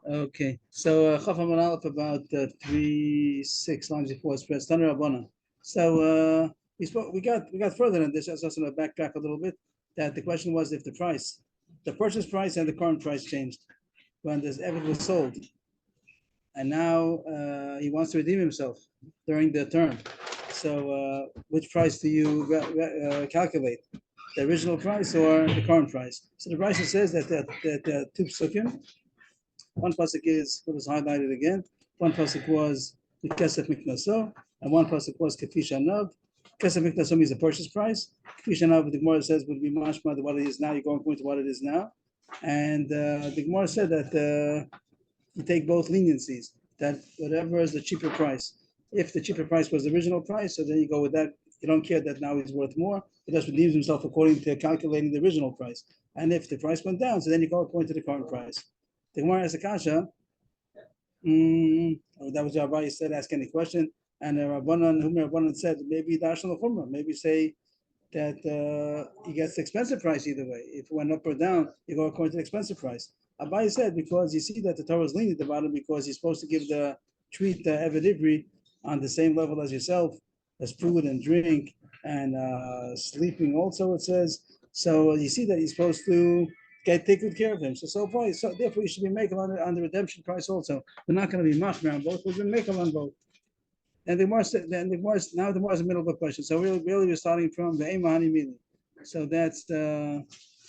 Okay, so Chafam and Aleph about 3 6 lines before it's pressed. Tanur Rabbana. So we got further than this. I was also going to backtrack a little bit. That the question was if the purchase price and the current price changed when this Evid was sold, and now he wants to redeem himself during the term. So which price do you calculate? The original price or the current price? So the price says that two psukim. One pasuk is what was highlighted again. One pasuk was Kesef Miknaso, and one pasuk was Kefi Shanav. Kesef Miknaso means the purchase price. Kefi Shanav, the Gemara says, would be mashma to what it is now. You're going to what it is now. And the Gemara said that you take both leniencies, that whatever is the cheaper price. If the cheaper price was the original price, so then you go with that. You don't care that now he's worth more. He just redeems himself according to calculating the original price. And if the price went down, so then you go according to the current price. The Gemara has a kasha. That was Rabbi said, ask any question. And Rabbanan said, maybe Darshan Chumrah, maybe say that he gets the expensive price either way. If it went up or down, you go according to the expensive price. Abai said, because you see that the Torah is lenient about him, because he's supposed to treat the Eved Ivri on the same level as yourself, as food and drink and sleeping also, it says. So you see that he's supposed to take good care of him. So therefore you should be making on the redemption price also. We're not going to be machmir on both, we're going to make on both. And the Gemara said, now the Gemara is in the middle of the question. So really we're starting from the Eimahani Mili. So that's the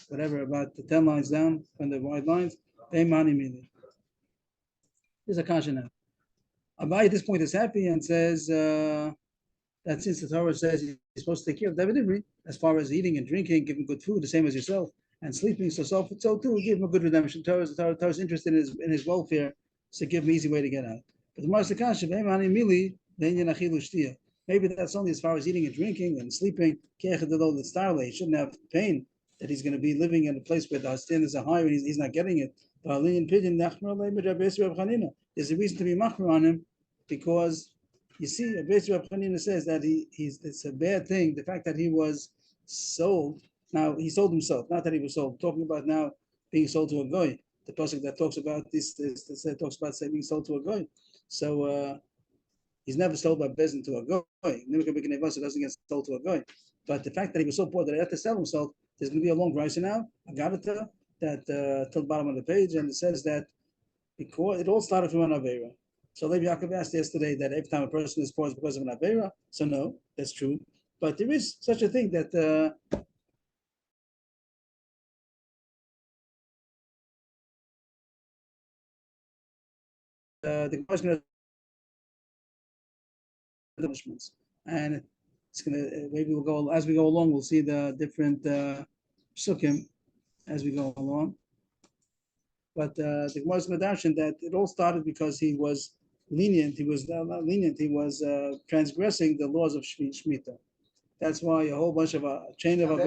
whatever, about the 10 lines down from the wide lines. The Eimahani Mili. There's a kasha now. Abai at this point is happy and says that since the Torah says you're supposed to take care of David Ivri, as far as eating and drinking, giving good food, the same as yourself, and sleeping, so too, give him a good redemption. Torah is interested in his welfare, so give him an easy way to get out. But the Marsa Kasha, maybe that's only as far as eating and drinking and sleeping. He shouldn't have pain that he's going to be living in a place where the standards are higher and he's not getting it. There's a reason to be machmir on him, because you see, Rabbi Hanina says that it's a bad thing. The fact that he was sold, now he sold himself, not that he was sold. Talking about now being sold to a goy. The pasuk that talks about this talks about being sold to a goy. So he's never sold by bezin to a goy. Never doesn't get sold to a goy. But the fact that he was so poor that he had to sell himself, there's going to be a long rise now. I got it that till the bottom of the page, and it says that because it all started from an avera. So Levi Yaakov asked yesterday that every time a person is poor is because of an avera. So no, that's true. But there is such a thing that the question of punishments, and it's gonna maybe we'll go as we go along. We'll see the different psukim as we go along. But the Gemara is Madashin that it all started because he was lenient. He was not lenient. He was transgressing the laws of Shemitah. That's why a whole bunch of a chain of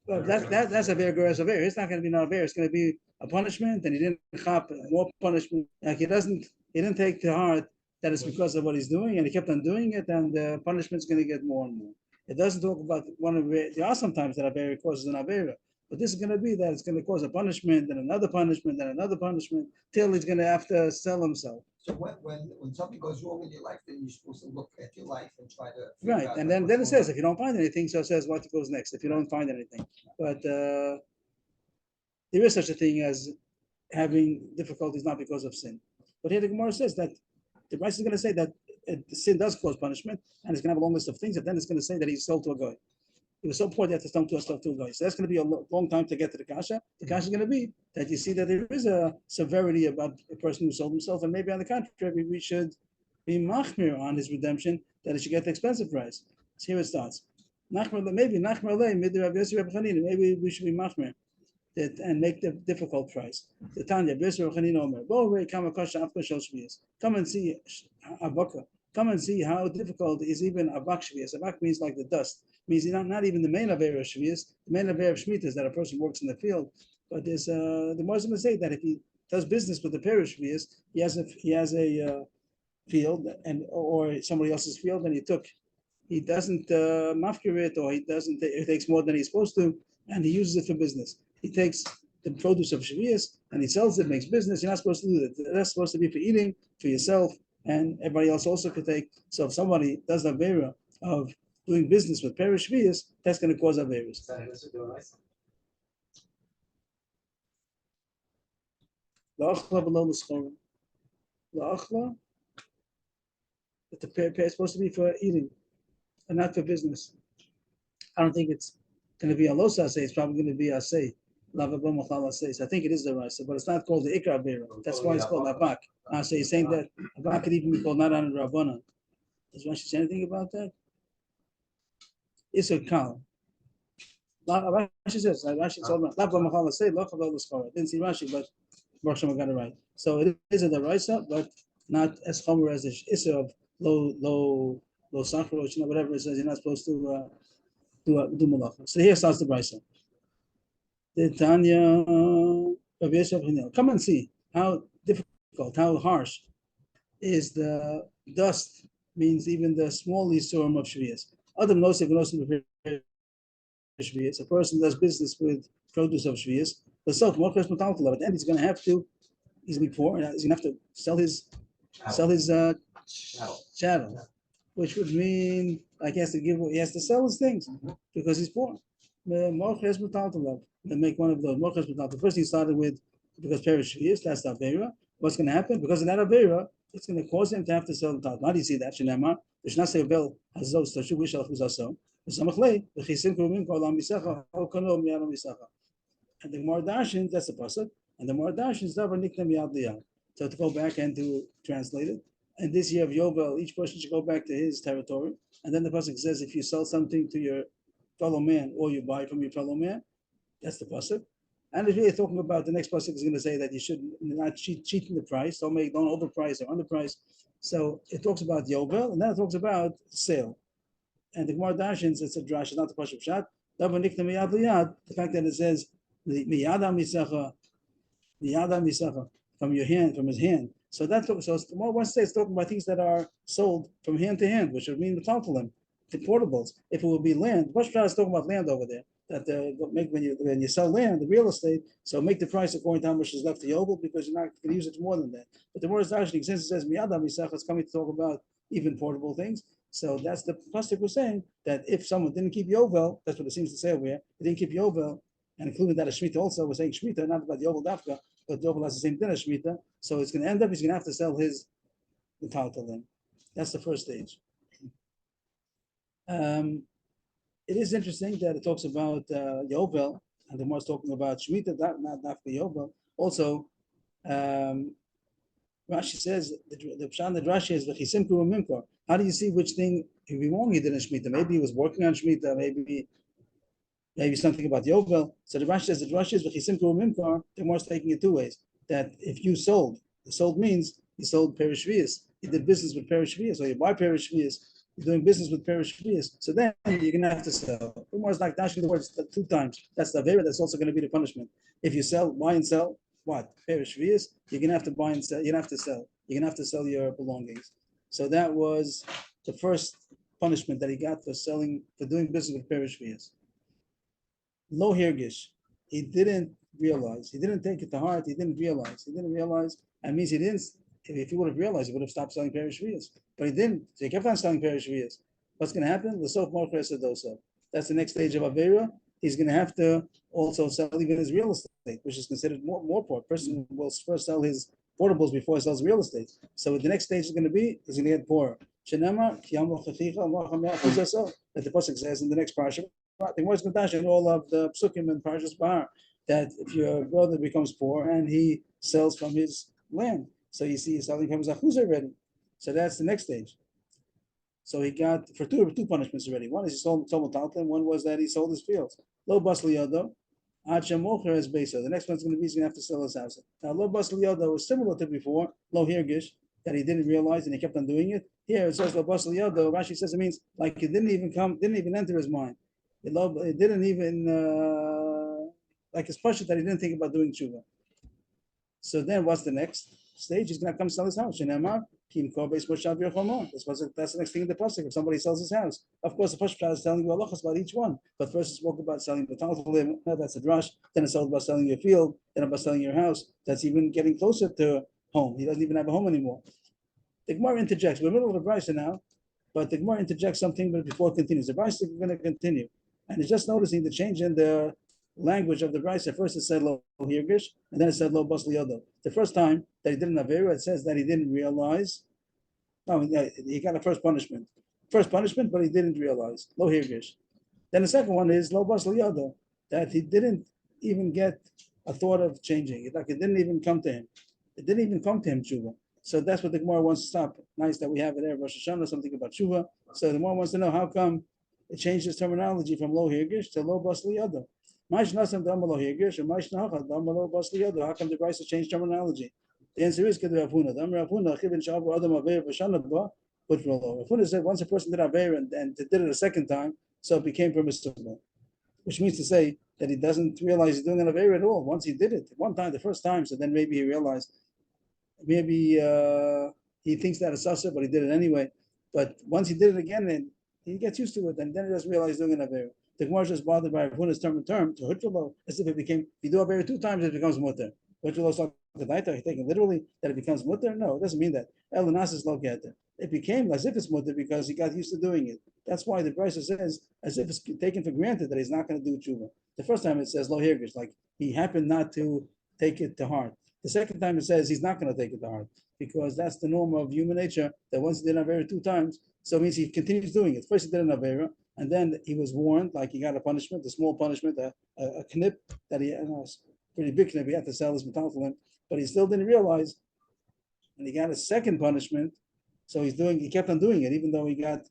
that's a very gross aver. It's not going to be not aver. It's going to be a punishment, and he didn't chop more punishment. Like he didn't take to heart that it's because of what he's doing, and he kept on doing it, and the punishment's going to get more and more. It doesn't talk about one of there are sometimes that aver causes an aver, but this is going to be that it's going to cause a punishment, and another punishment, and another punishment, till he's going to have to sell himself. So when something goes wrong in your life, then you're supposed to look at your life and try to right. And then it says if you don't find anything, so it says what goes next. If you don't find anything, but there is such a thing as having difficulties not because of sin. But here the Gemara says that the Rice is going to say that sin does cause punishment, and it's going to have a long list of things, and then it's going to say that he's sold to a guy. He was so poor that he had to sell to a guy. So that's going to be a long time to get to the kasha. The kasha is going to be that you see that there is a severity about a person who sold himself, and maybe on the contrary, we should be machmir on his redemption, that he should get the expensive price. So here it starts. Maybe we should be machmir and make the difficult price. The Tanya, come and see Abaka. Come and see how difficult is even Abak Shvias. Abak means like the dust. It means not even the main Aver of Shvias. The main Aver of Shemitah is that a person works in the field. But there's the Muslim will say that if he does business with the parish Shvias, he has a field or somebody else's field, and he doesn't mafkir it, or he takes more than he's supposed to, and he uses it for business. He takes the produce of Shavias and he sells it, makes business. You're not supposed to do that. That's supposed to be for eating, for yourself, and everybody else also could take. So if somebody does the avera of doing business with perish shvius, that's going to cause averas. La'achla below the schorim. La'achla, but the pear is supposed to be for eating and not for business. I don't think it's going to be a losa say. It's probably going to be a say. So I think it is the rasa, but it's not called the ikra avera. That's why it's called avak. So you're saying that avak could even be called not on rabbanon. Does Rashi say anything about that? Isur kal. Rashi says, Rashi told me, not b'machala say, lo chavol l'schora. Didn't see Rashi, but Baruch Hashem got it right. So it is a deraisa, but not as chomer as the isur of low sachar, whatever it says. You're not supposed to do malacha. So here starts the brisa. The Tanya of Yeshua Hinel. Come and see how difficult, how harsh is the dust. Means even the small isurim of shvius. Adam knows if shvius. A person does business with produce of shvius. The self more Christmas and he's going to have to. He's going to be poor, and he's going to have to sell his chattel, which would mean like he has to sell his things because he's poor. They make one of those. The first thing started with because perish shvius, that's the avera. What's going to happen? Because of that avera, it's going to cause him to have to sell the talmud. How do you see that? Shenema, Vishnasei Bel Hazos Tashu Vishal Chuzaso. V'samachlei v'chisim kurumim kolam misacha hokano miyadam misacha. And the Gemara Dashin, that's the pasuk. And the Gemara Dashin is davar niknem yad liyad. So to go back and to translate it. And this year of Yovel, each person should go back to his territory. And then the pasuk says, if you sell something to your fellow man or you buy from your fellow man, that's the pasuk. And it's really talking about the next pasuk is going to say that you should not cheating the price, don't overprice or underprice. So it talks about Yovel, and then it talks about sale. And the Gemara Dashins, it's a drash, not the pasuk shot. The fact that it says miyada misacha from your hand, from his hand. So that's so one state is talking about things that are sold from hand to hand, which would mean metaltalim, the portables. If it would be land, Bashar is talking about land over there. That make when you sell land, the real estate, so make the price according to how much is left to Yovel because you're not going to use it more than that. But the word is actually, since it says miyada misacha, it's coming to talk about even portable things. So that's the pasuk was saying that if someone didn't keep Yovel, that's what it seems to say over here. They didn't keep Yovel, and including that a Shemitah also, we're saying Shemitah, not about Yovel Dafka, but Yovel has the same thing as Shemitah. So it's going to end up, he's going to have to sell his metaltalim. That's the first stage. It is interesting that it talks about Yovel, and the more it's talking about Shemitah, not Dafka Yovel. Also, Rashi says the Pshan that Rashi is v'chisim kuru mimkor. How do you see which thing he be wrong he did in Shemitah? Maybe he was working on Shemitah. Maybe something about Yovel. So the Rashi says that Rashi is v'chisim kuru mimkor. The more taking it two ways. That if you sold means you sold perish shvius. You did business with perish shvius, or you buy perish shvius. You're doing business with perish shvius. So then you're gonna have to sell. The more is like dashing the words two times. That's the avera. That's also going to be the punishment. If you buy and sell. What perish shvius? You're gonna have to buy and sell. You're gonna have to sell. You're gonna have to sell your belongings. So that was the first punishment that he got for doing business with perish shvius. Lo hirgish. He didn't realize. He didn't take it to heart. He didn't realize. That means he didn't. If he would have realized, he would have stopped selling perish shvius. But he didn't. So he kept on selling perish shvius. What's gonna happen? L'sof mocher sedoso. That's the next stage of avera. He's going to have to also sell even his real estate, which is considered more poor. Person will first sell his portables before he sells real estate. So the next stage is going to be, he's going to get poorer. That the pasuk says in the next parsha, the Gemara is going to dash in all of the psukim and parshas Bahar, that if your brother becomes poor and he sells from his land, so you see he's selling from his achuz already. So that's the next stage. So he got for two punishments already. One is he sold metaltalim. One was that he sold his fields. Lo bas liyodo, ad shemocher es beisa. The next one's going to be he's going to have to sell his house. Now lo bas liyodo was similar to before. Lo hirgish, that he didn't realize and he kept on doing it. Here it says lo bas liyodo. Rashi says it means like it didn't even enter his mind. It didn't even like it's pashut that he didn't think about doing tshuva. So then what's the next stage? He's going to come sell his house. Shenamar That's the next thing in the pasuk. If somebody sells his house, of course, the first is telling you halachas about each one. But first, it spoke about selling the taltalim. No, that's a drush. Then it's about selling your field. Then about selling your house. That's even getting closer to home. He doesn't even have a home anymore. The Gemara interjects. We're in the middle of the brisa now, but the Gemara interjects something before it continues. The brisa is going to continue, and it's just noticing the change in the language of the brisa. First, it said lo hirgish, and then it said lo bas liyodo. The first time that he did an avera, it says that he didn't realize. No, he got a first punishment, but he didn't realize lo hirgish. Then the second one is lo bas liyodo, that he didn't even get a thought of changing it. Like it didn't even come to him. It didn't even come to him, tshuva. So that's what the Gemara wants to stop. Nice that we have it there, Rosh Hashanah, something about tshuva. So the Gemara wants to know how come it changed its terminology from lo hirgish to lo bas liyodo. How come the Brisa changed terminology? The answer is Avrohom. Avrohom said once a person did Aver and did it a second time, so it became permissible. Which means to say that he doesn't realize he's doing an Aver at all. Once he did it one time, the first time, so then maybe he realized, maybe he thinks that it's asa, but he did it anyway. But once he did it again, then he gets used to it, and then he doesn't realize he's doing an Aver. The Gemara is just bothered by Avrohom's term to Hutralo, as if it became, if you do Aver 2 times, it becomes mutter. Hutralo is not the daita, taking literally that it becomes mutter. No, it doesn't mean that. Elanas is lo getter. It became as if it's mutter because he got used to doing it. That's why the Brisa says as if it's taken for granted that he's not going to do tshuva. The first time it says lo hirgish, like he happened not to take it to heart. The second time it says he's not going to take it to heart because that's the norm of human nature. That once he did an Avera 2 times, so it means he continues doing it. First he did an Avera, and then he was warned, like he got a punishment, a small punishment, a knip that he, pretty big knip, he had to sell his metaltalin, but he still didn't realize, and he got a second punishment, so he kept on doing it, even though he got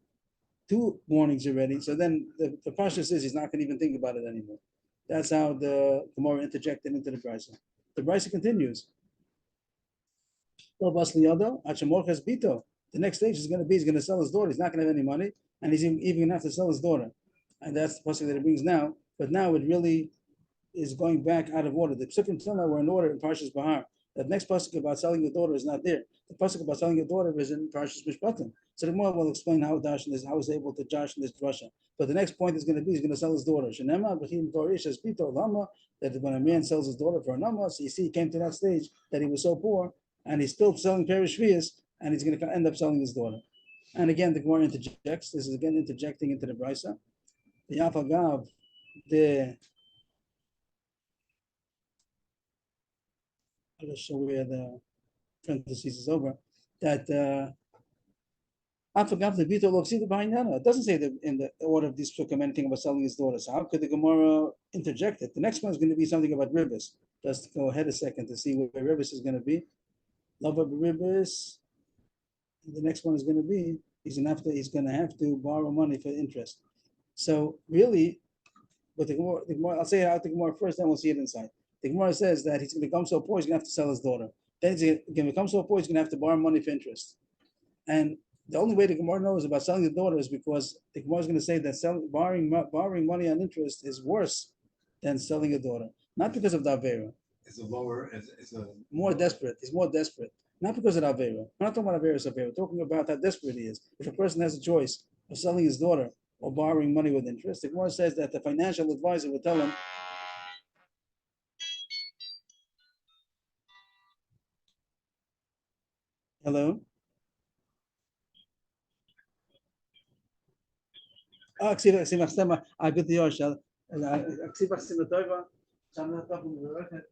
2 warnings already. So then the pasha says he's not going to even think about it anymore. That's how the Gemara interjected into the Brisa. The Brisa continues. The next stage is going to be he's going to sell his daughter. He's not going to have any money, and he's even going to have to sell his daughter. And that's the pasuk that it brings now. But now it really is going back out of order. The Citrin until now were in order in Parshas Bahar. The next pasuk about selling your daughter is not there. The pasuk about selling your daughter is in Parshas Mishpatim. So the Gemara will explain how Darshan is, how he's able to Darshan this drasha. But the next point is going to be he's going to sell his daughter. That when a man sells his daughter for a nama, so you see he came to that stage that he was so poor and he's still selling Perish Shvias, and he's going to end up selling his daughter. And again, the Gemara interjects. This is again interjecting into the Brisa. The Yafagav, I'll just show where the parentheses is over. That Afagav the Bito Loksida behind Yana. It doesn't say that in the order of these psukim anything about selling his daughter. So how could the Gemara interject it? The next one is going to be something about ribis. Just go ahead a second to see where ribis is going to be. Love of ribis. The next one is going to be he's going to have to borrow money for interest. So really, but the Gemara, I'll say it out the Gemara first, then we'll see it inside. The Gemara says that he's going to become so poor he's going to have to sell his daughter. Then he's going to become so poor he's going to have to borrow money for interest. And the only way the Gemara knows about selling the daughter is because the Gemara is going to say that borrowing money on interest is worse than selling a daughter, not because of the Avera. It's more desperate. He's more desperate. Not because of Avera. We're not talking about Avera. We're talking about how desperate he is. If a person has a choice of selling his daughter or borrowing money with interest, the Gemara says that the financial advisor will tell him. Hello? Ksivach Stema, good to yours. Ksivach Stema Toiva, Shamna Tapu Veraket.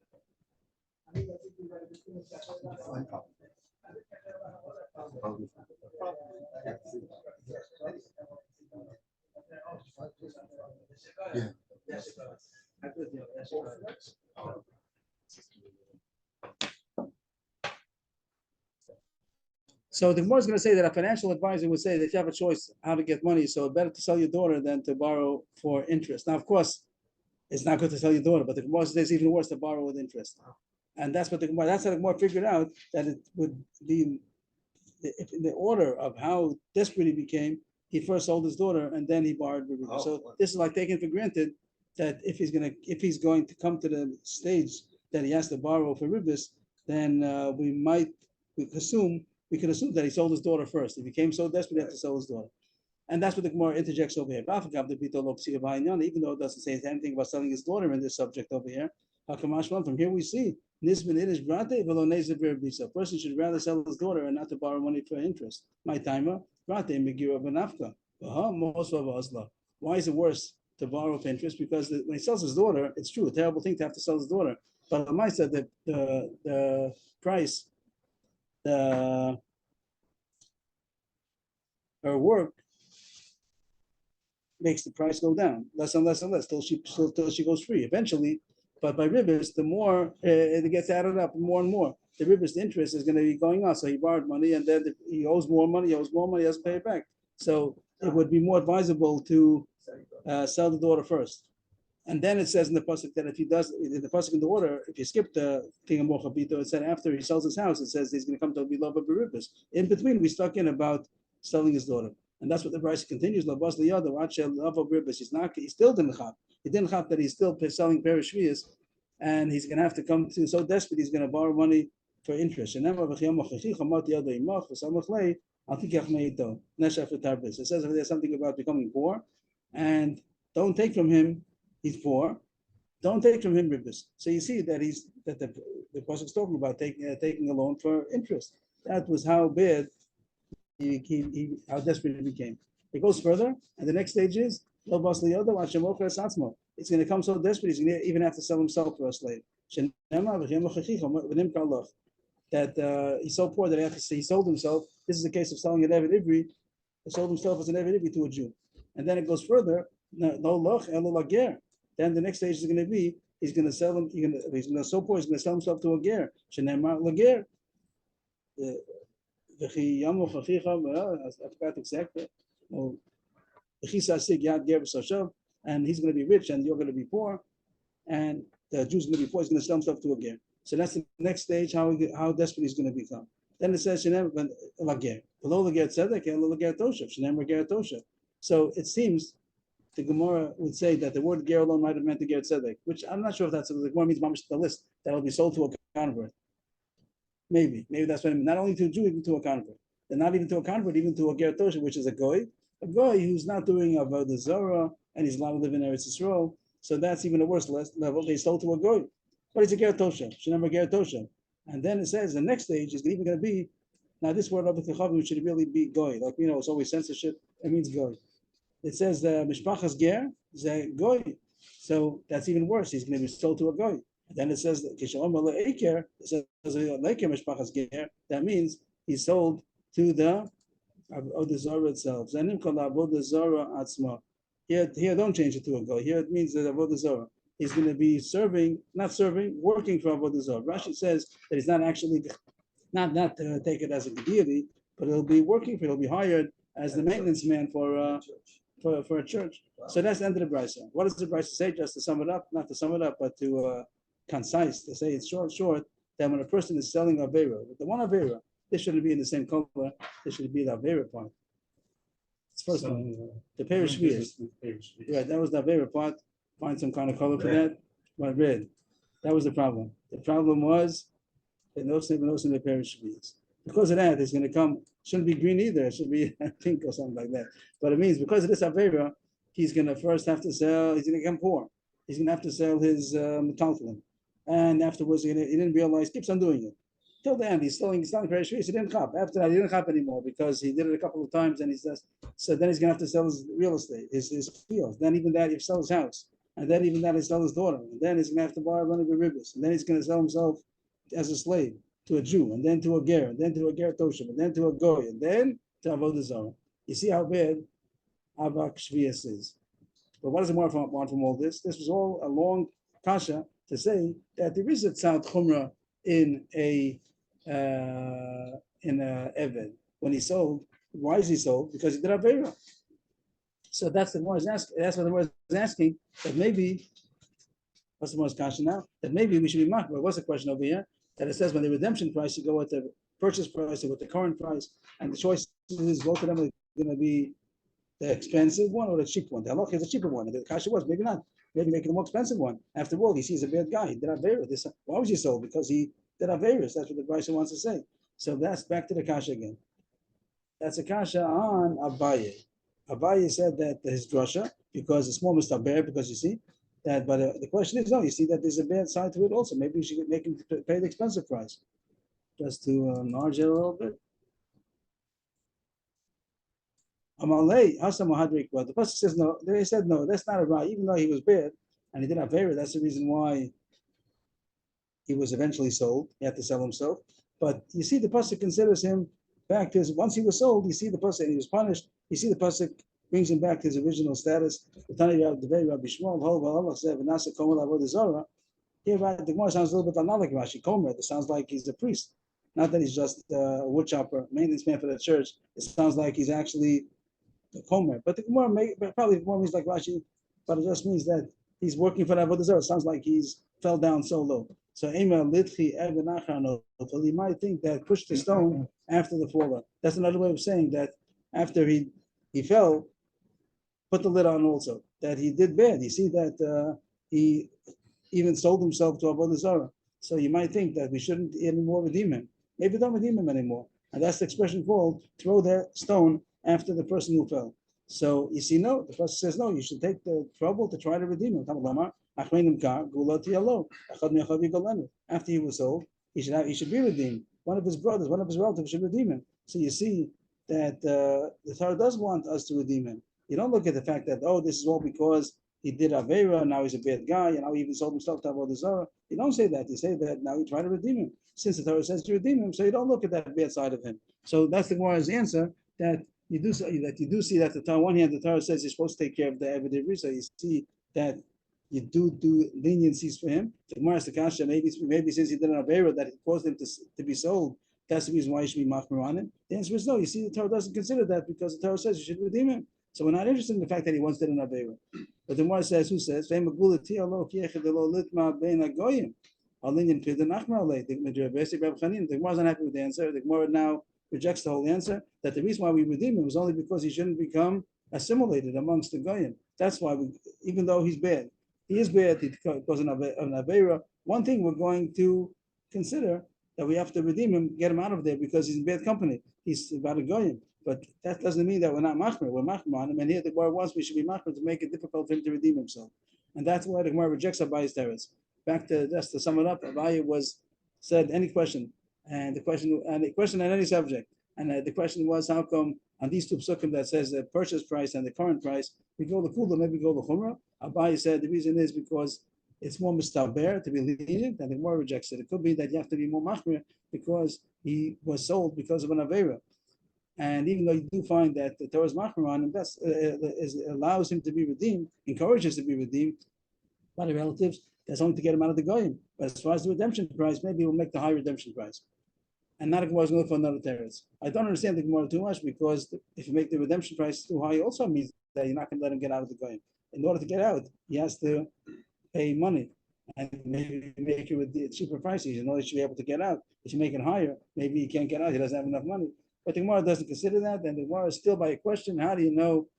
So the Gemara is going to say that a financial advisor would say that if you have a choice how to get money, so it's better to sell your daughter than to borrow for interest. Now, of course, it's not good to sell your daughter, but the Gemara says it's even worse to borrow with interest. And that's what that's how the Gemara figured out that it would be in the order of how desperate he became. He first sold his daughter and then he borrowed. So this is like taking for granted that if he's going to come to the stage that he has to borrow for ribis, then we assume we could assume that he sold his daughter first. He became so desperate, he had to sell his daughter. And that's what the Gemara interjects over here. Even though it doesn't say anything about selling his daughter in this subject over here. From here we see a person should rather sell his daughter and not to borrow money for interest. My timer, why is it worse to borrow for interest? Because when he sells his daughter, it's true, a terrible thing to have to sell his daughter. But the Lamai said that the price, her work makes the price go down less and less and less till she goes free eventually. But by ribbis, the more it gets added up more and more. The ribbis, the interest is going to be going on. So he borrowed money and then he owes more money, he has to pay it back. So it would be more advisable to sell the daughter first. And then it says in the pasuk that if he does, in the pasuk in the order, if you skip the thing of Mochabito, it said after he sells his house, it says he's going to come to Bilava Beribis. In between, we stuck in about selling his daughter. And that's what the Bryce continues. He still didn't chap. He didn't chap that he's still selling perishvias, and he's going to have to come to so desperate he's going to borrow money for interest. It says if there's something about becoming poor, and don't take from him. He's poor. Don't take from him ribbis. So you see that the person is talking about taking a loan for interest. That was how bad how desperate he became. It goes further, and the next stage is it's going to come so desperate he's going to even have to sell himself for a slave. That he's so poor that he sold himself. This is the case of selling an Eved Ivri. He sold himself as an Eved Ivri to a Jew, and then it goes further. No loch elo lager. Then the next stage is going to be he's going to sell him. He's going to so poor he's going to sell himself to a ger. Shenemar lager. I forgot exactly. And he's going to be rich and you're going to be poor, and the Jew's going to be poor. He's going to sell himself to a ger. So that's the next stage. How desperate he's going to become. Then it says below the ger tzedek and the ger toshav. Shenemar ger toshav. So it seems the Gemara would say that the word ger alone might have meant the ger tzedek, which I'm not sure if that's the Gemara means mamish the list that will be sold to a convert. Maybe that's what I mean. Not only to a Jew, even to a convert. And not even to a convert, even to a ger toshav, which is a goy who's not doing avodah zarah and he's allowed to live in Eretz Yisrael. So that's even a worse level. They sold to a goy, but it's a ger toshav. Shenemar ger toshav. And then it says the next stage is even going to be now this word of the chavim should really be goy. Like it's always censorship. It means goy. It says the mishpachas ger is a goy, so that's even worse. He's going to be sold to a goy. And then it says that that means he's sold to the avodah zarah itself. Here don't change it to a goy. Here it means that avodah zarah. He's going to be working for avodah zarah. Rashi says that he's not actually not to take it as a deity, but he'll be working for. He'll be hired as the maintenance man for a church. So that's the end of the brisa. What does the brisa say? Just to sum it up, not to sum it up, but to concise, to say it's short, that when a person is selling Avera, the one Avera, this shouldn't be in the same color, this should be the Avera part. It's first one, the Perish Vias. Right, that was the Avera part. Find some kind of color for that. But red. That was the problem. The problem was the notion of Perish Vias. Because of that, it's going to come, shouldn't be green either, it should be pink or something like that. But it means because of this Avera, he's going to first have to sell, he's going to become poor. He's going to have to sell his metaltalin. And afterwards, he didn't realize, keeps on doing it. Till the end, he's selling very sweet. He didn't cop. After that, he didn't cop anymore because he did it a couple of times and he says, so then he's going to have to sell his real estate, his fields. Then even that, he sells his house. And then even that, he sells his daughter. And then he's going to have to borrow money with ribbis. And then he's going to sell himself as a slave to a Jew, and then to a ger, and then to a ger toshav, and then to a goy, and then to avodah zarah. You see how bad Avak Shvius is. But what does the Gemara want from all this? This was all a long kasha to say that there is a tzad chumrah in a eved when he sold. Why is he sold? Because he did avera. So that's the Gemara is asking. That's what the Gemara is asking. That maybe what's the Gemara's kasha now? That maybe we should be mocked. But what's the question over here? That it says when the redemption price, you go with the purchase price or with the current price, and the choice is both of them are going to be the expensive one or the cheap one. The halach is the cheaper one. And the kasha was maybe not. Maybe make it a more expensive one. After all, he sees a bad guy. He did Averis. Why was he sold? Because he did Averis. That's what the Bryson wants to say. So that's back to the kasha again. That's a kasha on Abaye. Abaye said that his drasha, because it's more mistaber, because you see that, but the question is, no, you see that there's a bad side to it also. Maybe you should make him pay the expensive price. Just to enlarge it a little bit. Amalei, Hasa Mahadrik, but the person says no. They said no, that's not a right, even though he was bad and he did have favor. That's the reason why he was eventually sold. He had to sell himself. But you see, the pasuk considers him back to his. Once he was sold, you see the pasuk, and he was punished. You see, the pasuk brings him back to his original status. Here, right, the Gemara sounds a little bit like Rashi Komer. It sounds like he's a priest, not that he's just a wood chopper, maintenance man for the church. It sounds like he's actually a Komer. But the Gemara probably the Gemara means like Rashi, but it just means that he's working for the Avodah Zarah. It sounds like he's fell down so low. So Ema Litchi Eben Achano, he might think that pushed the stone after the fall. That's another way of saying that after he fell, put the lid on also. That he did bad. You see that he even sold himself to Avodah Zarah. So you might think that we shouldn't anymore redeem him. Maybe don't redeem him anymore. And that's the expression called throw the stone after the person who fell. So you see, no, the person says, no, you should take the trouble to try to redeem him. After he was sold, he should be redeemed. One of his brothers, one of his relatives should redeem him. So you see that the Torah does want us to redeem him. You don't look at the fact that, oh, this is all because he did Avera, now he's a bad guy, and now he even sold himself to Avodah Zarah. You don't say that. You say that now you try to redeem him. Since the Torah says to redeem him, so you don't look at that bad side of him. So that's the Gemara's answer, that you do see that the Torah, on one hand, the Torah says you're supposed to take care of the Eved so you see that you do leniencies for him. The Gemara is the kasha, maybe since he did an Avera that it caused him to be sold, that's the reason why you should be machmir on him. The answer is no. You see, the Torah doesn't consider that because the Torah says you should redeem him. So we're not interested in the fact that he once did an Avera. But the Gemara says, who says? The Gemara is not happy with the answer. The Gemara now rejects the whole answer, that the reason why we redeem him is only because he shouldn't become assimilated amongst the Goyim. That's why, even though he's bad, he is bad, he caused an Avera. One thing we're going to consider that we have to redeem him, get him out of there because he's in bad company. He's about a Goyim. But that doesn't mean that we're not machmer. We're machmer on him. And here the Gemara wants we should be machmer to make it difficult for him to redeem himself. And that's why the Gemara rejects Abaye's teretz. Back to just to sum it up, Abaye said any question, and the question on any subject. And the question was, how come on these two psukim that says the purchase price and the current price, we go the kula, maybe go the chumrah? Abaye said the reason is because it's more mistaber to be lenient, and the Gemara rejects it. It could be that you have to be more machmer because he was sold because of an avera. And even though you do find that the Torah's machmir on him, that allows him to be redeemed, encourages to be redeemed by the relatives, that's only to get him out of the goyim. But as far as the redemption price, maybe we'll make the high redemption price. And not a Gemara is going for another teretz. I don't understand the Gemara too much because if you make the redemption price too high, also means that you're not going to let him get out of the goyim. In order to get out, he has to pay money. And maybe make it with the cheaper prices in order to be able to get out. If you make it higher, maybe he can't get out, he doesn't have enough money. But the Gemara doesn't consider that, and the Gemara is still by a question. How do you know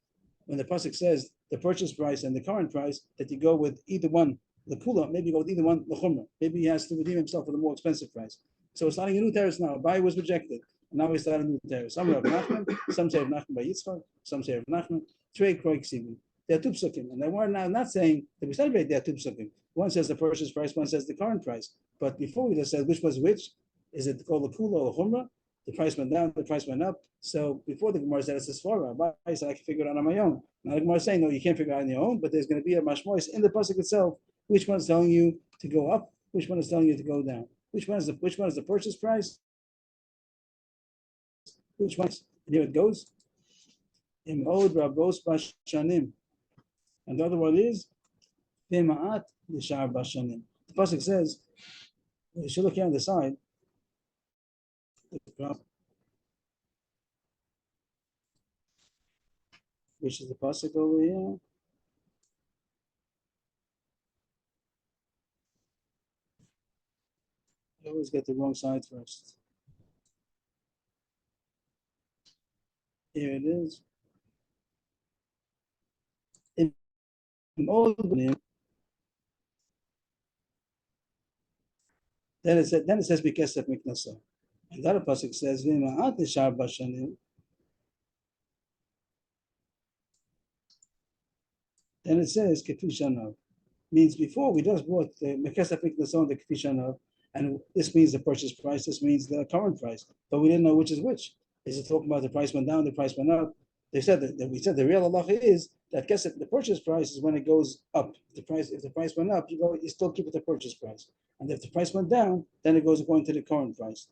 when the pasuk says the purchase price and the current price that you go with either one, the kula, maybe you go with either one, the chumrah. Maybe he has to redeem himself for the more expensive price. So we're starting a new terrace now. Abaye was rejected, and now we start a new terrace. Some Rav Nachman, some say Rav Nachman by Yitzchak, some say Rav Nachman. Trey Kroik Sivi. There are two psukim, and they were now not saying that we celebrate there are two psukim. One says the purchase price, one says the current price. But before we just said which was which, is it called the kula or chumrah? The price went down, the price went up. So before the Gemara said it's a svara, I said I can figure it out on my own. Now the Gemara is saying no, you can't figure it out on your own, but there's going to be a mashmois in the pasuk itself. Which one is telling you to go up? Which one is telling you to go down? Which one is the purchase price? Which one? And here it goes. Im od rabos bashanim, and the other one is v'ma'at l'shar bashanim. The pasuk says you should look here on the side. Which is the pasuk over here. I always get the wrong side first. Here it is. In all then it says Bikesef Miknasa. Another pasuk says, "V'ima'at nishar bashanim." Then it says, "Kefi shanav." Means before we just bought the Mekesef Miknason, the Kefi shanav, and this means the purchase price. This means the current price, but we didn't know which is which. Is it talking about the price went down, the price went up? They said that we said the real halacha is that kesef, the purchase price is when it goes up. If the price went up, you still keep it the purchase price, and if the price went down, then it goes according to the current price.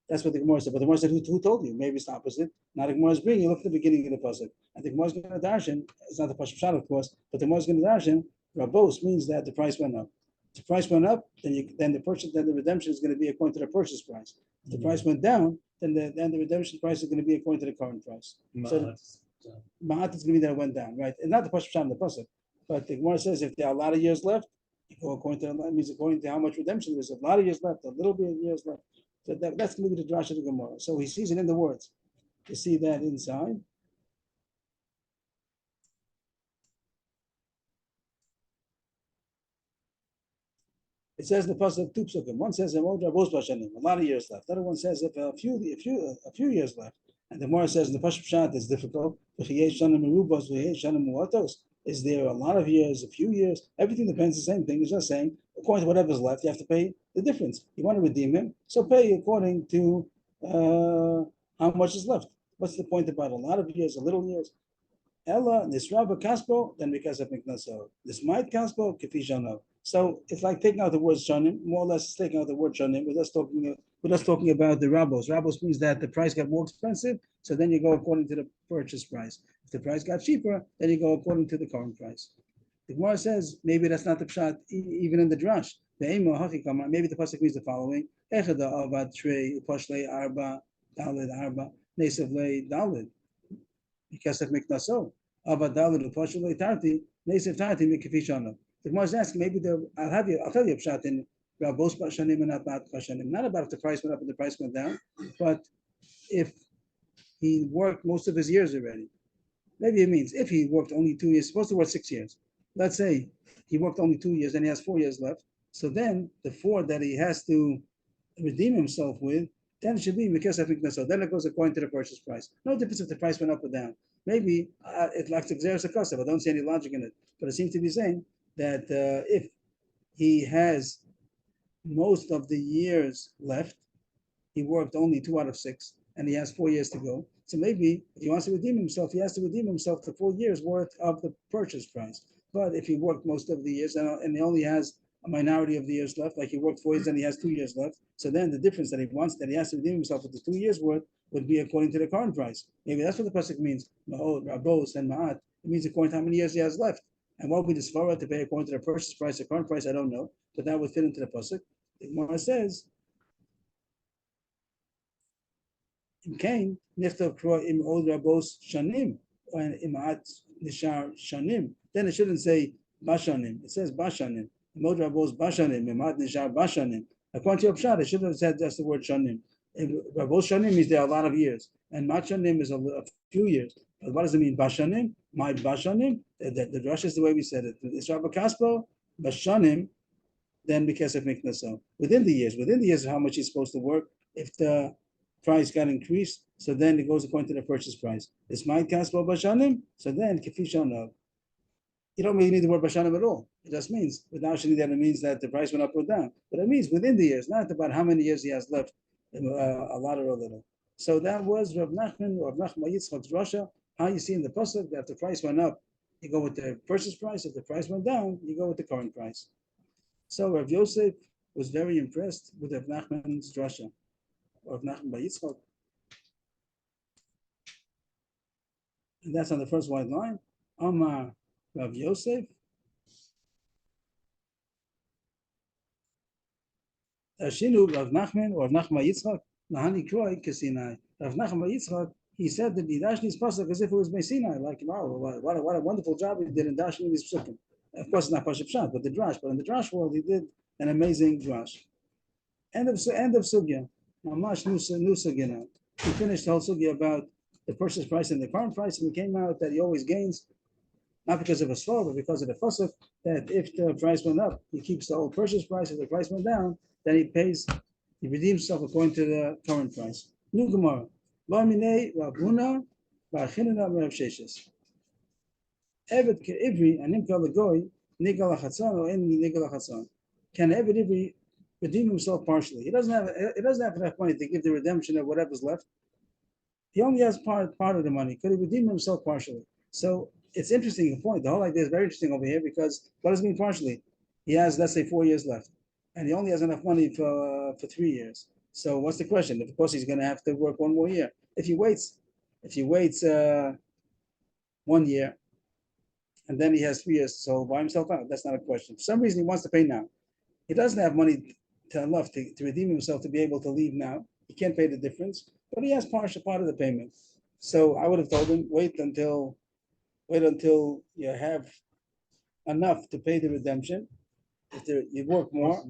That's what the Gemara said. But the Gemara said, who told you? Maybe it's the opposite. Now the Gemara is bringing, you look at the beginning of the pasuk. And the Gemara is going to darshan, it's not the pasuk shot, of course, but the Gemara is going to darshan, Rabos means that the price went up. If the price went up, then the redemption is going to be according to the purchase price. If the price went down, then the redemption price is going to be according to the current price. So Ma'at is going to be that it went down, right? And not the pasuk shot in the pasuk. But the Gemara says if there are a lot of years left, you go according to that means according to how much redemption there is. A lot of years left, a little bit of years left. So that's going to be the drash of the Gemara. So he sees it in the words. You see that inside. It says in the pasuk two psukim. One says a lot of years left. The other one says if a few years left. And the Gemara says in the pasuk pshat it's difficult. Is there a lot of years, a few years? Everything depends the same thing. It's just saying according to whatever's left, you have to pay the difference. You want to redeem him, so pay according to how much is left. What's the point about a lot of years, a little years? Ella nisraba kaspo, then because of miknaso. This might kaspo kefi shanav. So it's like taking out the word shanim, more or less taking out the word shanim. We're just talking about the rabos. Rabos means that the price got more expensive, so then you go according to the purchase price. If the price got cheaper, then you go according to the current price. The Gemara says maybe that's not the pshat even in the drash. Maybe the pasuk means the following: Echada avad trei pashlei arba dalid arba nesav lei dalid because of miknaso avad dalid pashlei tarti nesav tarti mikifishana. The Gemara is asking maybe I'll tell you a pshat in Rabos Bashanim and not Bashanim. Not about if the price went up and the price went down, but if he worked most of his years already. Maybe it means if he worked only 2 years, supposed to work 6 years. Let's say he worked only 2 years and he has 4 years left. So then the 4 that he has to redeem himself with, then it should be because I think so. Then it goes according to the purchase price. No difference if the price went up or down. Maybe it lacks exeris a I don't see any logic in it. But it seems to be saying that if he has most of the years left, he worked only 2 out of 6, and he has 4 years to go. So maybe if he wants to redeem himself, he has to redeem himself for 4 years worth of the purchase price. But if he worked most of the years and he only has a minority of the years left, like he worked 4 years and he has 2 years left, so then the difference that he has to redeem himself with the 2 years worth would be according to the current price. Maybe that's what the pasuk means. Ma'od, Rabos, and Ma'at. It means according to how many years he has left. And what would be the svara to pay according to the purchase price, the current price, I don't know. But that would fit into the pasuk. The Gemara says, Im kain nichtav kro im od rabos shanim or imat nishar shanim. Then it shouldn't say bashanim. It says bashanim. Im od rabos bashanim. Imat nishar bashanim. According to your pshat, it should have said just the word shanim. Rabos shanim means there are a lot of years, and mat shanim is a few years. But what does it mean? Bashanim, my bashanim. The drush is the way we said it. It's Rabba Kaspo bashanim. Then because of miknaso within the years of how much he's supposed to work. If the price got increased, so then it goes according to the purchase price. It's my kaspo bashanim, so then kefishanav. You don't really need the word bashanim at all. It just means without shani that it means that the price went up or down, but it means within the years, not about how many years he has left, a lot or a little. So that was Rav Nachman Yitzchak's Rasha. How you see in the pasuk that if the price went up, you go with the purchase price. If the price went down, you go with the current price. So Rav Yosef was very impressed with Rav Nachman's drasha, or Rav Nachman by Yitzchak. And that's on the first white line. Amar Rav Yosef. Ashinu Rav Nachman or Rav Nachman by Yitzchak. Lahani Kroi Kasinai. Rav Nachman by Yitzchak, he said that the Dashni's pasuk as if it was by Sinai. Like, wow, what a wonderful job he did in Dashni's psukim. Of course, it's not Pashup Pshat, but the drash. But in the drash world, he did an amazing drash. End of sugya. Mamash new sugya now. He finished the whole sugya about the purchase price and the current price, and it came out that he always gains, not because of a sword, but because of the pasuk, that if the price went up, he keeps the old purchase price. If the price went down, then he pays He redeems himself according to the current price. New Gemara. Lo minei Rav Huna v'achinena Rav Sheshes. Evet ke'ivri animkal legoy nigal achatzon or in nigal achatzon. Can Evet Ivri redeem himself partially? He doesn't have enough money to give the redemption of whatever's left. He only has part of the money. Could he redeem himself partially? So it's interesting point. The whole idea is very interesting over here because what does it mean partially? He has, let's say, 4 years left, and he only has enough money for 3 years. So what's the question? Of course, he's going to have to work 1 more year. If he waits 1 year, and then he has 3 years, so buy himself out. That's not a question. For some reason, he wants to pay now. He doesn't have money enough to redeem himself to be able to leave now. He can't pay the difference, but he has part of the payment. So I would have told him, wait until you have enough to pay the redemption. If you work more,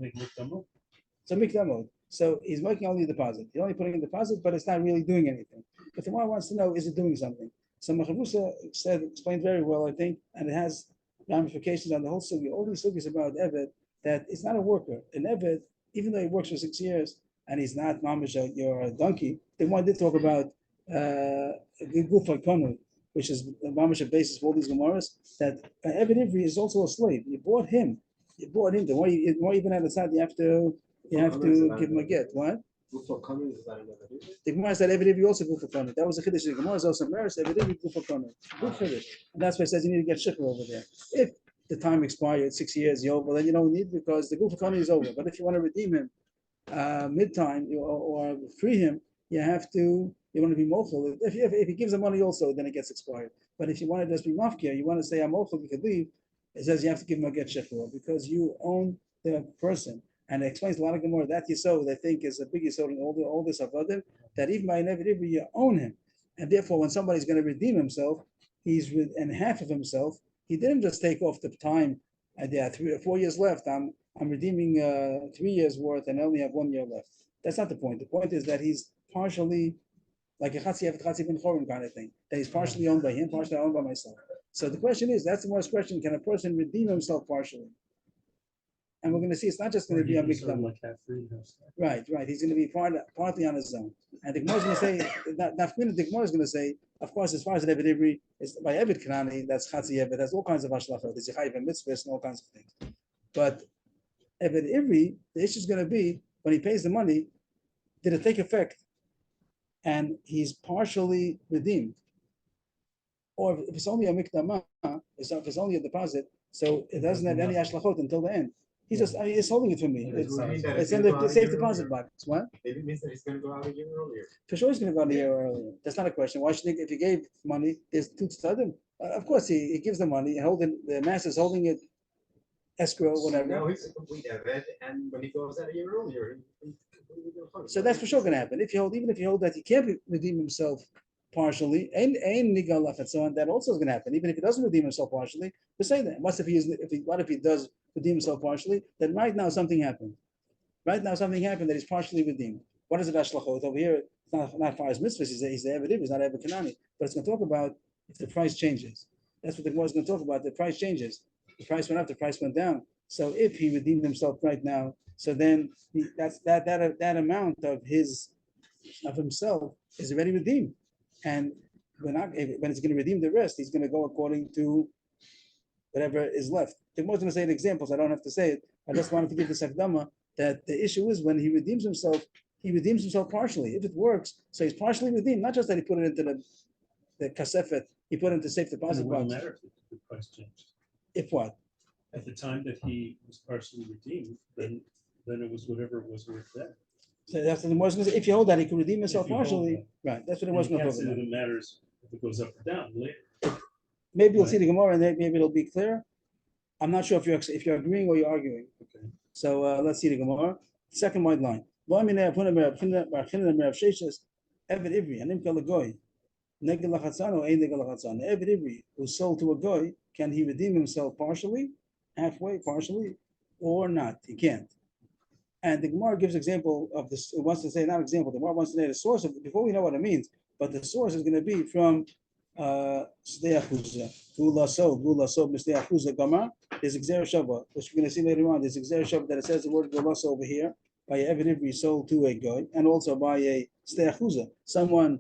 so mikdamot. So he's making only a deposit. He's only putting in a deposit, but it's not really doing anything. But the one wants to know, is it doing something? So Machavusa explained very well, I think, and it has ramifications on the whole sugi. All these sugis about Evet, that it's not a worker. An Evet, even though he works for 6 years and he's not mamish your donkey, the one did talk about Gufa Konu, which is the mamish basis for all these Gemaras, that Evet Ivri is also a slave. You bought him. The more you even at the side, you have to give him a get. What? The Gemara said every Ivri also Gufa Konu. That was a Kiddushin. The Gemara is also Meres, every Ivri Gufa Konu. Good Kiddush. And that's why it says you need to get shikha over there. If the time expired, 6 years, you're over, then you don't need because the Gufa Konu is over. But if you want to redeem him mid-time or free him, you want to be mochel. If he gives the money also, then it gets expired. But if you want to just be mafkia, you want to say I'm mochel, you could leave. It says you have to give him a get shechur because you own the person. And it explains a lot of Gemara that Yisod, I think, is a big Yisod in all this avodim, that even by Nevid Ivri, you own him. And therefore, when somebody's going to redeem himself, and half of himself, he didn't just take off the time, and there are 3 or 4 years left. I'm redeeming 3 years worth and I only have 1 year left. That's not the point. The point is that he's partially like a Chatzi Ben Chorin kind of thing, that he's partially owned by him, partially owned by myself. So the question is, that's the most question, can a person redeem himself partially? And we're going to see it's not just going to be a mikdam. Right. He's going to be partly on his own. And the Gemara is going to say, the Gemara is going to say, of course, as far as an Eved Ivri, is by Eved Kanani, that's Chatzi Eved, there's all kinds of Ashlachot, there's Yechayiv and Mitzvahs and all kinds of things. But Eved Ivri, the issue is going to be, when he pays the money, did it take effect? And he's partially redeemed. Or if it's only a mikdamah, if it's only a deposit, so it doesn't have any ashlachot until the end. He's just, he's holding it for me. It's in the safe deposit box. What? It means that he's going to go out a year earlier. For sure, he's going to go out a year earlier. That's not a question. Why should he, if he gave money, there's 2 tzadim. Of course, he gives the money and the master's holding it escrow, whatever. So now he's a complete evet, and when he goes out a year earlier, so that's for sure going to happen. Even if you hold that he can't redeem himself partially, and that also is going to happen. Even if he doesn't redeem himself partially, we say that. What if he does redeem himself partially? Then right now something happened. Right now something happened that he's partially redeemed. What is it ashlachot over here? It's not far as mitzvahs. He's the Eved, he's not Eved Kanani. But it's going to talk about if the price changes. That's what the Gemara is going to talk about. The price changes. The price went up. The price went down. So if he redeemed himself right now, so then that amount of himself is already redeemed. And when it's going to redeem the rest, he's going to go according to whatever is left. The Gemara is going to say in examples. I don't have to say it. I just wanted to give this akdama that the issue is when he redeems himself partially. If it works, so he's partially redeemed. Not just that he put it into the kasefet, he put it into safe deposit box. It wouldn't matter if the price changed. If what? At the time that he was partially redeemed, then it was whatever was worth then. So that's what the Gemara is going to say. If you hold that, he could redeem himself partially. Right. That's what the Gemara is going to talk about. It matters if it goes up or down later. Maybe you'll see the Gemara and maybe it'll be clear. I'm not sure if you're agreeing or you're arguing. Okay. So let's see the Gemara. Second white line. Eved Ivri, Anim Kalagoy, Negel Lachatzano, Ein Negel Lachatzano. Eved Ivri, who's sold to a goy, can he redeem himself partially, partially, or not? He can't. And the Gemara gives example of this. It wants to say not example. The Gemara wants to say the source of before we know what it means, but the source is going to be from Sdei Achuzah. Gula so Sdei Achuzah Gama. There's Xer Shabbat, which we're going to see later on. There's Xer Shabbat that it says the word Gula over here, by a Eved Ivri sold to a guy, and also by a Steachuza, someone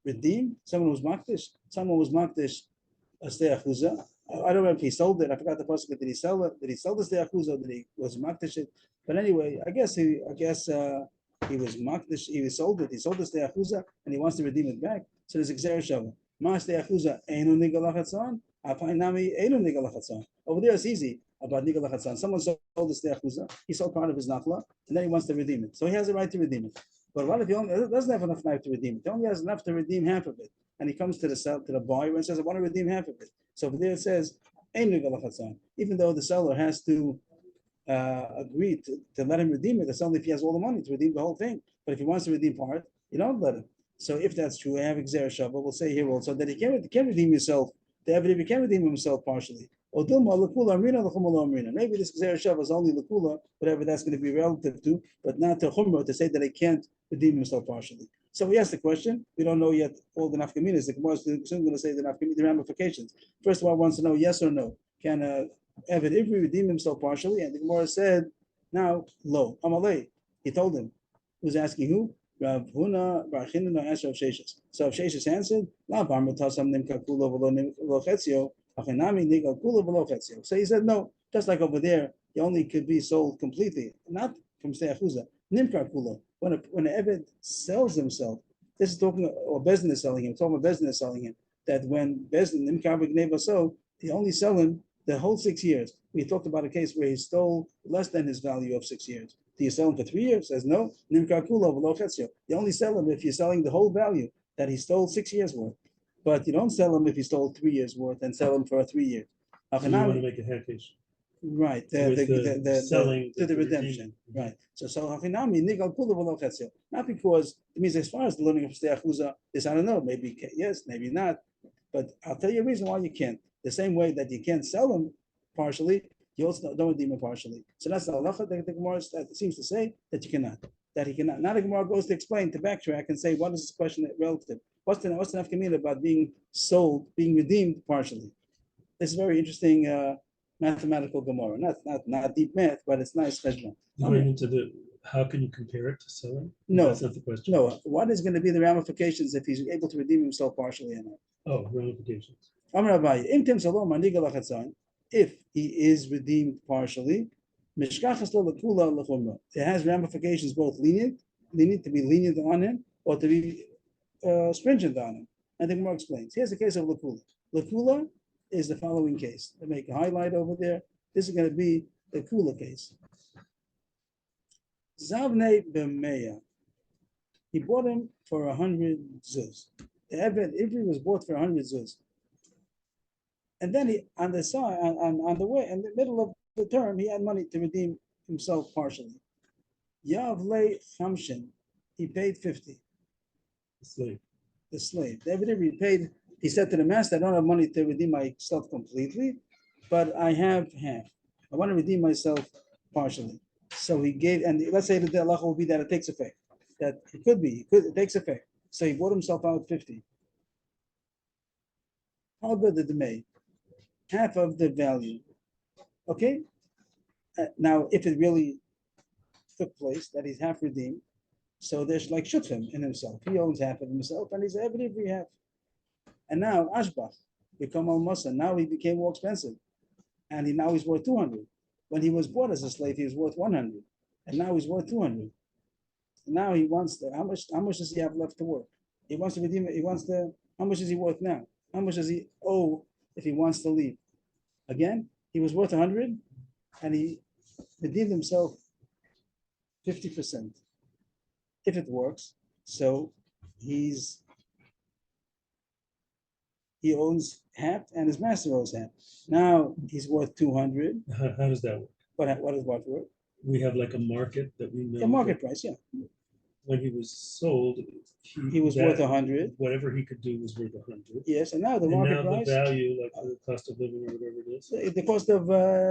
redeemed, someone was Makdish, a Steachuza. I don't know if he sold it. I forgot the person. Did he sell it? Did he sell the Steachuza? Did he was Makdish it? But anyway, I guess he was Makdish. He sold it. He sold the Steachuza, and he wants to redeem it back. So there's Xer Shava. Ma Steachuza Einu Nigalachatson. Afainami Einu Nigalachatson. Over there it's easy about Nigalachatson. Someone sold the Steachuza. He sold part of his Nachla, and then he wants to redeem it. So he has a right to redeem it. But what if he only doesn't have enough to redeem it? He only has enough to redeem half of it. And he comes to the buyer and says, I want to redeem half of it. So over there it says, even though the seller has to agree to let him redeem it, it's only if he has all the money to redeem the whole thing. But if he wants to redeem part, you don't let him. So if that's true, I have Xer Shava. We'll say here also that he can redeem himself. The evidence can redeem himself partially. Maybe this Xer Shava is only Lakula, whatever that's going to be relative to, but not to Chumrah to say that he can't redeem himself partially. So we asked the question. We don't know yet all the nafkaminas. The Gemara is soon going to say the ramifications. First of all, wants to know yes or no. Can Eved Ivri redeem himself partially? And the Gemara said, now, lo. Amalei. He told him. He was asking who? Rav Huna Bar Chinna asked Rav Sheshes. So Rav Sheshes answered, La Barmatasam Nimka Kula Velo Chetzio. So he said, no, just like over there, he only could be sold completely, not from Steachuza. Nimkar Kula. When an Eved sells himself, this is talking, or Bezdin is selling him, talking about Bezdin is selling him, that when Bezdin, Nimkar B'gneva so, he only sell him the whole 6 years. We talked about a case where he stole less than his value of 6 years. Do you sell him for 3 years? Says no. Nimkar Kula V'lo Chetzio. You only sell him if you're selling the whole value that he stole 6 years worth. But you don't sell him if he stole 3 years worth and sell him for 3 years. So you want to make a half-ish. Right, Selling to the redemption. Right. So Hachinami Nigal Kula V'lo Chetzio. Not because it means as far as the learning of Steachuza is, I don't know, maybe yes, maybe not. But I'll tell you a reason why you can't. The same way that you can't sell him partially, you also don't redeem him partially. So that's the halacha that the Gemara seems to say that you cannot. That he cannot. Now the Gemara goes to explain, to backtrack and say, what is this question relative? What's the nafkamina about being sold, being redeemed partially? This is very interesting mathematical Gemara. Not deep math, but it's nice cheshbon. Going into how can you compare it to selling? No, that's not the question. No, what is going to be the ramifications if he's able to redeem himself partially or not? Oh, ramifications. If he is redeemed partially, it has ramifications both lenient to be lenient on him or to be stringent on him. And the Gemara explains. Here's the case of Lakula. Lakula is the following case. I make a highlight over there. This is going to be the Kula case. Zavne b'meya. He bought him for 100 zuz. The Eved Ivri was bought for 100 zuz. And then he, on the side, on the way, in the middle of the term, he had money to redeem himself partially. Yavle Chamshin, he paid 50. The slave. The Eved Ivri paid. He said to the master, I don't have money to redeem myself completely, but I have half. I want to redeem myself partially. So he gave, and let's say that the halacha will be that it takes effect. That it takes effect. So he bought himself out 50. How good did it make? Half of the value. Okay? Now, if it really took place, that he's half redeemed, so there's like Shutfim in himself. He owns half of himself, and he's every half. And now Ashbach become Al-Masa. Now he became more expensive. And now he's worth 200. When he was bought as a slave, he was worth 100. And now he's worth 200. And now he wants how much does he have left to work? He wants to redeem it. How much is he worth now? How much does he owe if he wants to leave? Again, he was worth 100 and he redeemed himself 50%. If it works, so he owns half and his master owes half. Now he's worth 200. How does that work? What does what work? We have like a market that we know. The market price, yeah. When he was sold, he was worth 100. Whatever he could do was worth 100. Yes, and now the market price. The value, like the cost of living or whatever it is. The cost of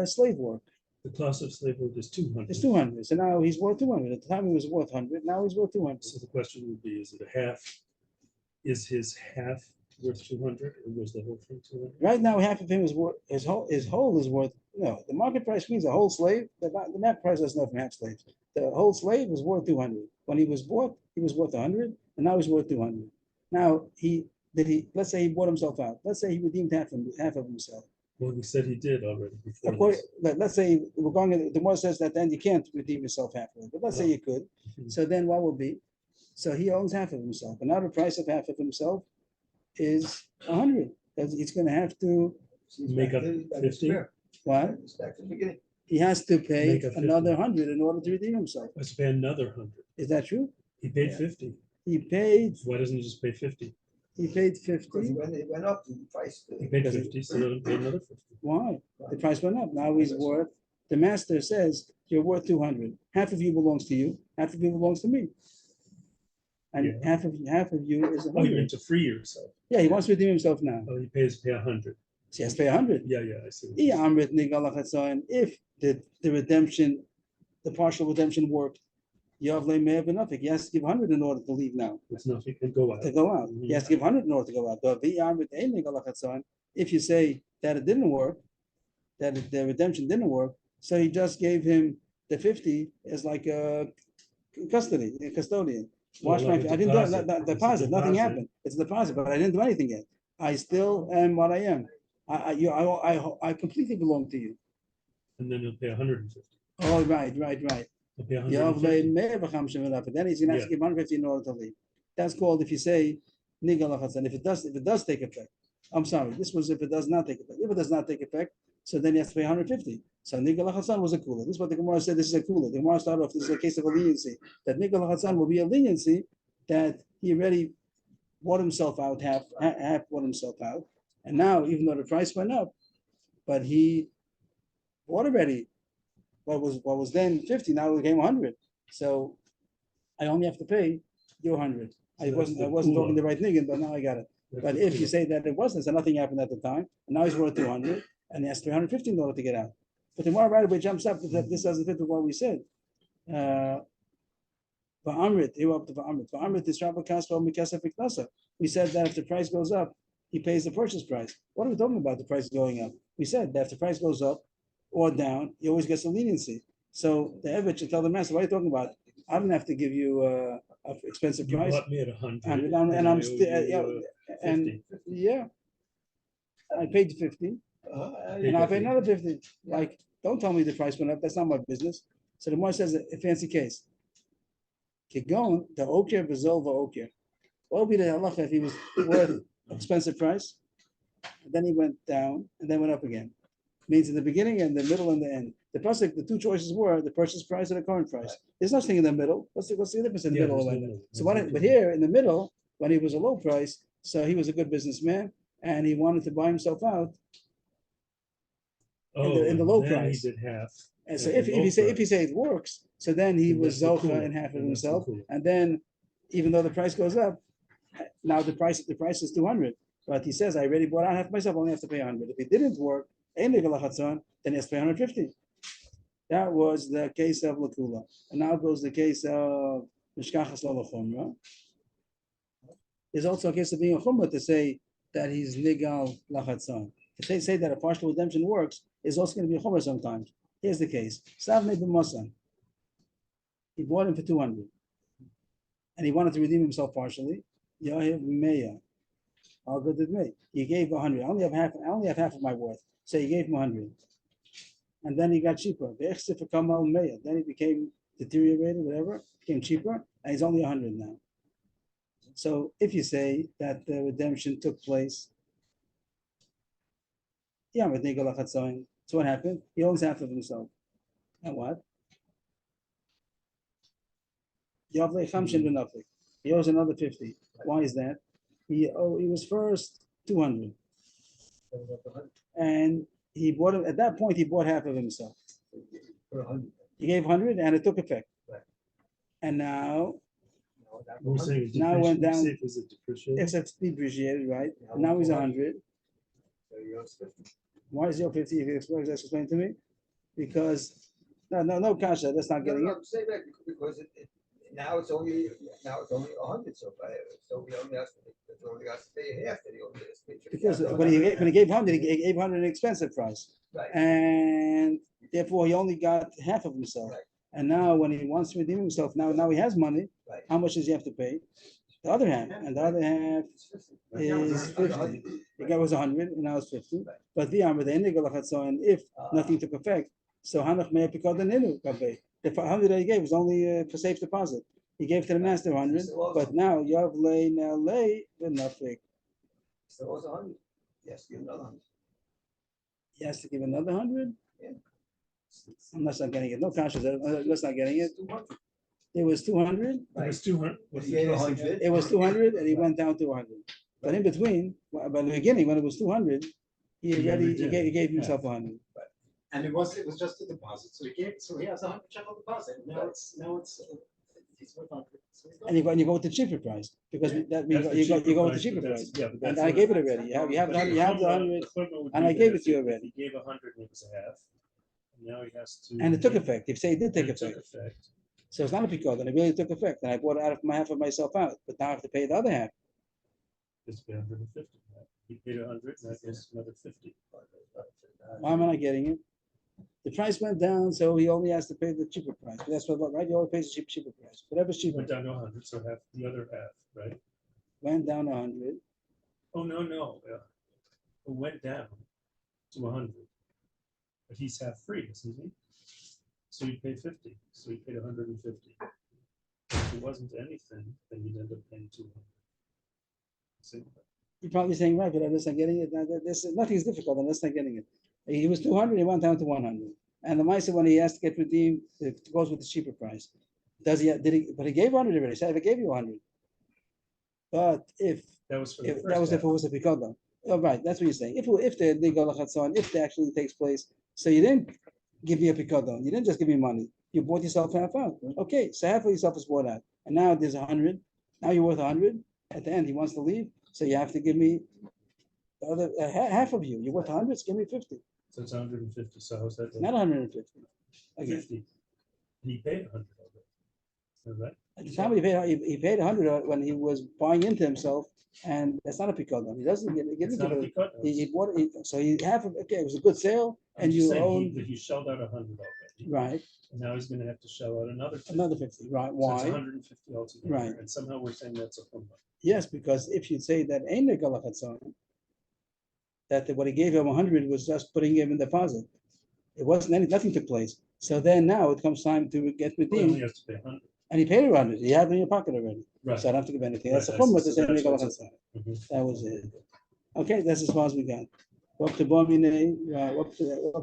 slave work. The cost of slave work is 200. It's 200. So now he's worth 200. At the time he was worth 100. Now he's worth 200. So the question would be: is it a half? Is his half worth 200, or was the whole thing 200? Right now, half of him is worth, his whole is worth, the market price means a whole slave, the net price doesn't know from half slaves. The whole slave is worth 200. When he was bought, he was worth 100, and now he's worth 200. Now, let's say he bought himself out. Let's say he redeemed half of himself. Well, we said he did already before Of course, this. let's say we're going, the more says that then you can't redeem yourself halfway, but let's say you could. Mhm. So then what will be? So he owns half of himself, and now the price of half of himself is 100. Because he's going to have to, Make up 50? what? It's back to the beginning. He has to pay Make up 50. another 100 in order to redeem himself. Let's pay another 100. Is that true? He paid Yeah. 50. He paid, Why doesn't he just pay 50? he paid Because 50. it went up, the price. He paid 50, so let him pay another 50. Why? The price went up. Now he's worth, the master says, you're worth 200. Half of you belongs to you, half of you belongs to me. And Yeah. half of you is Oh, you 100. meant to free yourself. Yeah, he wants to redeem himself now. Oh, he pays pay 100. So he has to pay 100. Yeah, I see. If the redemption, the partial redemption worked, Yavle may have been nothing. He has to give 100 in order to leave now, It's nothing can go out. to go out. He has to give 100 in order to go out. If you say that it didn't work, that the redemption didn't work, so he just gave him the 50 as like a custody, a custodian. Wash Well, my, like I a didn't do deposit. that It's a deposit. Nothing deposit. happened. It's a deposit, but I didn't do anything yet. I still am what I am. I completely belong to you. And then he'll pay 150. Oh, right. He'll pay Yavle 150. may have but then he's gonna have to Yeah. give 150 in order to leave. That's called, if you say nigal hachatzan. If it does take effect. I'm sorry, this was if it does not take effect. If it does not take effect, so then he has to pay 150. So nigal hachatzan was a kula. This is what the Gemara said. This is a kula. The Gemara started off. This is a case of a leniency. That nigal hachatzan will be a leniency that he already bought himself out, half bought himself out, and now even though the price went up, but he bought already what was then 50, now it became 100. So I only have to pay your 100. I So wasn't that's the talking the kula. right niggin, but now I got it. That's But the if you kula. say that it wasn't, so nothing happened at the time, and now he's worth 200, and he has 350 in order to get out. But the more right away jumps up that this doesn't fit with what we said. Va'amrit, here up to Va'amrit. Va'amrit is Rabbi Kaspa Mikasef Iknasa. We said that if the price goes up, he pays the purchase price. What are we talking about? The price going up? We said that if the price goes up or down, he always gets a leniency. So the Eved should tell the master, what are you talking about? I don't have to give you an expensive You price. bought me at 100. And I I'm owe still, you, and 50. yeah, I paid 50, and I'll pay another 50. Like, don't tell me the price went up. That's not my business. So the more says a fancy case. Kigon, the okir v'zol v'okir. What would be the halacha if he was worth expensive price? And then he went down and then went up again. Means in the beginning and the middle and the end. The pasuk, the two choices were the purchase price and the current price. There's nothing in the middle. What's the difference in the Yeah, middle? there's no Like that? middle. So There's what? no But middle. here in the middle, when he was a low price, so he was a good businessman and he wanted to buy himself out. Oh, in the and low then price. he did half. And so at the if low you say it works, so then he Then was that's the zocha kula. in half of Then that's the himself, kula. and then even though the price goes up, now the price is 200. But he says I already bought out half myself, only have to pay 100. If it didn't work, then he has to pay 150. That was the case of Lakula. And now goes the case of Mishkachas Lalachomra. There's also a case of being a chumrah to say that he's nigal lachatzon. To say that a partial redemption works is also going to be a chumrah sometimes. Here's the case. Savne b'mosan. He bought him for 200. And he wanted to redeem himself partially. Yahiv meya. How good did me? He gave 100. I only have half of my worth. So he gave him 100. And then he got cheaper. Then he became deteriorated, whatever, became cheaper, and he's only 100 now. So if you say that the redemption took place, so what happened? He owns half of himself. And what? He owes another 50. Why is that? He was first 200. And he bought him at that point, he bought half of himself. He gave 100 and it took effect. And now We're saying Now it went down- Is it depreciated? it's depreciated, right? And now he's 100. Why is he 50? If you explain to me, because no kasha. That's not getting it. Say that because Now it's only 100, so we only has to pay half, that he only has to pay 50. Because So when he that's- gave 100, he gave 100 an expensive price. Right, And therefore he only got half of himself. Right. And now when he wants to redeem himself, now he has money. right. How much does he have to pay? The other half, and the other half It's 50. is 50. The guy was 100, and now it's 50. Right. But the armor, the indigo and if nothing took effect, so Hanach may pick out the ninu kabeh. The 100 that he gave was only for safe deposit. He gave to the master 100, but now Yav lay now lay with nothing. So it was 100. Yes, give another 100. He has to give another 100. Yeah. I'm not getting it. No conscious. Let's not getting it. 200. It was 200. It was 200. If he gave 100. It was 200, and he went down to 100. But in between, by the beginning, when it was 200, he gave himself 100. And it was just a deposit, so he has 100 shekel deposit. Now it's he's worth 100. So he's got And you go with the cheaper price because Yeah. you go with the cheaper price. Yeah, but And that's I what- gave it already. You have the 100, and I gave it to you already. He gave 100 and it was a half. And now he has to. and it took effect. If say it did take It took effect, effect. so it's not a picot, and it really took effect. And I bought out of my half of myself out, but now I have to pay the other half. It's 150. He paid 100, and that goes another 50. Why am I not getting it? The price went down, so he only has to pay the cheaper price. That's what, right? He always pays the cheaper price. Whatever's It cheaper went down to 100, so half the other half, right? went down 100. Oh, no. It went down to 100. But he's half free, isn't he? So he paid 50. So he paid 150. If it wasn't anything, then you'd end up paying 200. See? You're probably saying right, but I'm just not getting it. This nothing's difficult. I'm just not getting it. He was 200. He went down to 100. And the Maisa, when he has to get redeemed, it goes with the cheaper price. Does he? Did he? But he gave 100 already. So I gave you 100. But if That was for the first that was if it half. was a picado. Oh, right, that's what you're saying. If the legal lachatzon, if that actually takes place, so you didn't give me a picado. You didn't just give me money. You bought yourself half out. Okay, so half of yourself is bought out, and now there's 100. Now you're worth 100. At the end, he wants to leave, so you have to give me the other half of you. You're worth 100. So give me 50. So it's 150. So how's that? Not 150. Again, 50. He paid 100 of it. Is that right? at the time he paid 100 when he was buying into himself, and that's not a picado. He doesn't get It's it. not a picot. He bought it, so he half of okay. It was a good sale, I'm and just you saying own that he shelled out 100 already. right And now he's gonna have to shell out another 50. another 50. Right? So it's Why? 150 altogether. Right. And somehow we're saying that's a humma. Yes, because if you say that ain't a galachatzon, that what he gave him 100 was just putting him in deposit. It wasn't nothing took place. So then now it comes time to get He only redeemed, has to pay 100. and he paid 100. He had it in your pocket already, Right. so I don't have to give anything. That's a Right, chumrah so to say that's ain't a what's galachatzon. Mhm. That was it. Okay, that's as far as we got. Up to Bomine, up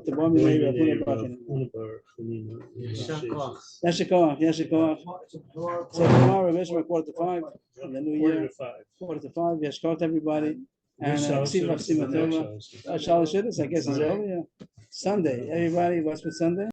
to Bomine, Rabuna Bakin. Yashikov. So tomorrow, Mishra, 4:45, in the new year, 4:45, Yashikov, everybody. And Ksiva Tova. Shalosh Shidduch, I guess is earlier. Sunday, everybody, what's with Sunday?